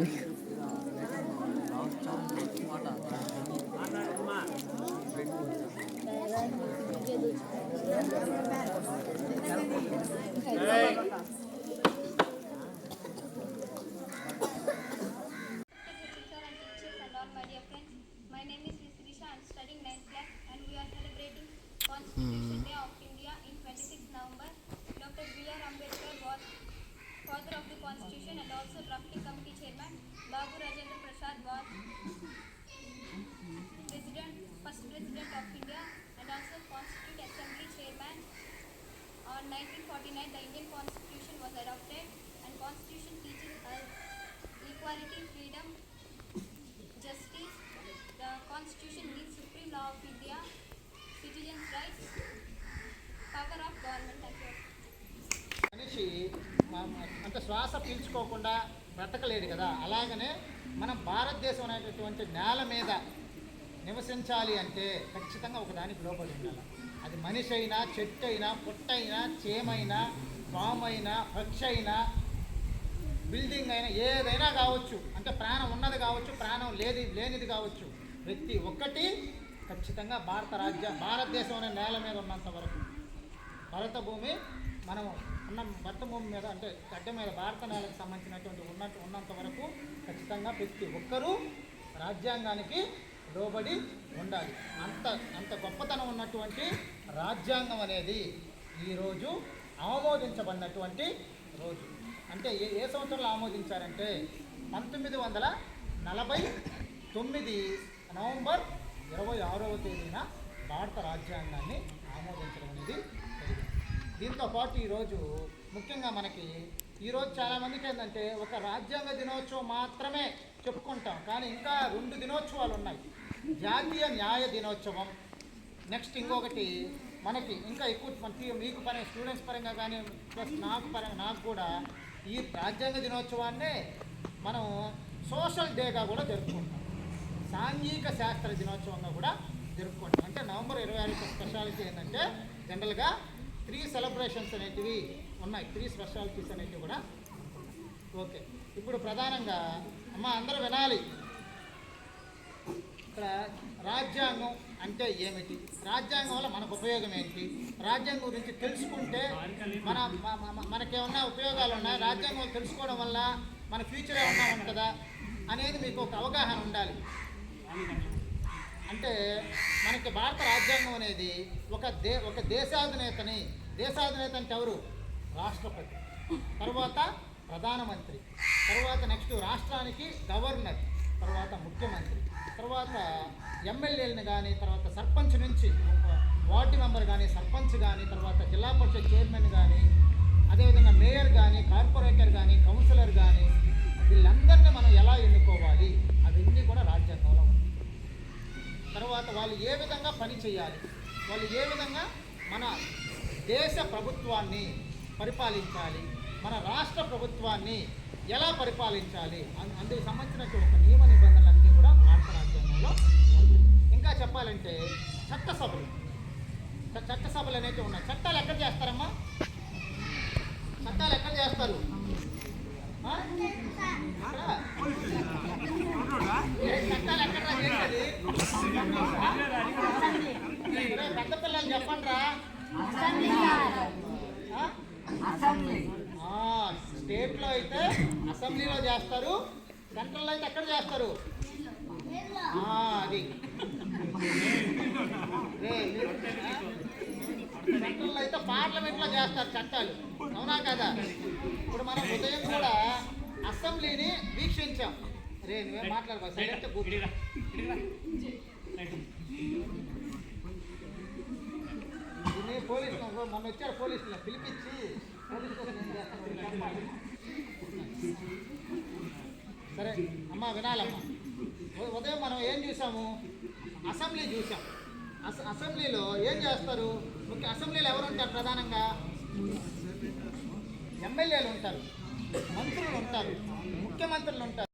మాట్లాడాలి. Constitution Day of India in 26 November. Dr. B.R. Ambedkar was father of the Constitution and also drafting committee chairman. Babu Rajendra Prasad was first president of India and also Constituent Assembly chairman. On 1949, the Indian Constitution was adopted, and Constitution teaches us equality, freedom, justice. The Constitution gives supreme law of India, citizens' rights, power of government. మనిషి అంటే శ్వాస పీల్చుకోకుండా బ్రతకలేడు కదా, అలాగనే మనం భారతదేశం అనేటటువంటి నేల మీద నివసించాలి అంటే ఖచ్చితంగా ఒకదానికి లోబడి ఉండాలి. అది మనిషి అయినా, చెట్టు అయినా, పుట్టైనా, చేమైనా, పాము అయినా, పక్షి అయినా, బిల్డింగ్ అయినా, ఏదైనా కావచ్చు. అంటే ప్రాణం ఉన్నది కావచ్చు, ప్రాణం లేనిది కావచ్చు. ప్రతి ఒక్కటి ఖచ్చితంగా భారతదేశం అనే నేల మీద ఉన్నంత వరకు, భరత భూమి మనం భరత భూమి మీద అంటే గడ్డ మీద భారత నేలకు సంబంధించినటువంటి ఉన్నంత వరకు ఖచ్చితంగా ప్రతి ఒక్కరూ రాజ్యాంగానికి లోబడి ఉండాలి. అంత గొప్పతనం ఉన్నటువంటి రాజ్యాంగం అనేది ఈరోజు ఆమోదించబడినటువంటి రోజు. అంటే ఏ సంవత్సరంలో ఆమోదించారంటే 1949 నవంబర్ 26వ తేదీన భారత రాజ్యాంగాన్ని ఆమోదించడం అనేది జరిగింది. దీంతోపాటు ఈరోజు ముఖ్యంగా మనకి ఈరోజు చాలామందికి ఏంటంటే ఒక రాజ్యాంగ దినోత్సవం మాత్రమే చెప్పుకుంటాం, కానీ ఇంకా 2 దినోత్సవాలు ఉన్నాయి. జాతీయ న్యాయ దినోత్సవం, నెక్స్ట్ ఇంకొకటి మనకి ఇంకా ఎక్కువ మీకు స్టూడెంట్స్ పరంగా కానీ ప్లస్ నాకు కూడా ఈ రాజ్యాంగ దినోత్సవాన్నే మనం సోషల్ డేగా కూడా జరుపుకుంటాం, సాంఘిక శాస్త్ర దినోత్సవంగా కూడా జరుపుకుంటాం. అంటే నవంబర్ 26 స్పెషాలిటీ ఏంటంటే జనరల్గా 3 సెలబ్రేషన్స్ అనేటివి ఉన్నాయి, 3 స్పెషాలిటీస్ అనేటివి కూడా. ఓకే, ఇప్పుడు ప్రధానంగా అందరూ వినాలి. ఇక్కడ రాజ్యాంగం అంటే ఏమిటి, రాజ్యాంగం వల్ల మనకు ఉపయోగం ఏంటి, రాజ్యాంగం గురించి తెలుసుకుంటే మనకేమన్నా ఉపయోగాలు ఉన్నాయి, రాజ్యాంగం తెలుసుకోవడం వల్ల మన ఫ్యూచర్ ఏమన్నా ఉంటుందా అనేది మీకు ఒక అవగాహన ఉండాలి. అంటే మనకి భారత రాజ్యాంగం అనేది ఒక దేశాధినేత అంటే ఎవరు? రాష్ట్రపతి, తర్వాత ప్రధానమంత్రి, తర్వాత నెక్స్ట్ రాష్ట్రానికి గవర్నర్, తర్వాత ముఖ్యమంత్రి, తర్వాత ఎమ్మెల్యేలను కానీ, తర్వాత సర్పంచ్ నుంచి వార్డు మెంబర్ కానీ, సర్పంచ్ కానీ, తర్వాత జిల్లా పరిషత్ చైర్మన్ కానీ, అదేవిధంగా మేయర్ కానీ, కార్పొరేటర్ కానీ, కౌన్సిలర్ కానీ, వీళ్ళందరినీ మనం ఎలా ఎన్నుకోవాలి అవన్నీ కూడా రాజ్యాంగంలో ఉంది. తర్వాత వాళ్ళు ఏ విధంగా పని చేయాలి, వాళ్ళు ఏ విధంగా మన దేశ ప్రభుత్వాన్ని పరిపాలించాలి, మన రాష్ట్ర ప్రభుత్వాన్ని ఎలా పరిపాలించాలి, అందుకు సంబంధించినటువంటి నియమ నిబంధనలన్నీ కూడా భారత రాజ్యాంగంలో ఉంటాయి. ఇంకా చెప్పాలంటే చట్టసభలు అనేవి ఉన్నాయి. చట్టాలు ఎక్కడ చేస్తారమ్మా? చట్టాలు ఎక్కడ చేస్తారు? చట్టాలు ఎక్కడ చేసేది? పెద్ద పిల్లలు చెప్పండి రా. స్టేట్లో అయితే అసెంబ్లీలో చేస్తారు, సెంట్రల్లో అయితే ఎక్కడ చేస్తారు? అది సెంట్రల్లో అయితే పార్లమెంట్లో చేస్తారు చట్టాలు, అవునా కదా? ఇప్పుడు మనం ఉదయం కూడా అసెంబ్లీని వీక్షించాం. నువ్వేం మాట్లాడబా, సైలెంట్ కూర్చో. పోలీసులు మొన్న వచ్చారు, పోలీసులు పిలిపించి సరే అమ్మ వినాలమ్మా. ఉదయం మనం ఏం చూసాము? అసెంబ్లీ చూసాం. అసెంబ్లీలో ఏం చేస్తారు? అసెంబ్లీలో ఎవరు ఉంటారు? ప్రధానంగా ఎమ్మెల్యేలు ఉంటారు, మంత్రులు ఉంటారు, ముఖ్యమంత్రులు ఉంటారు.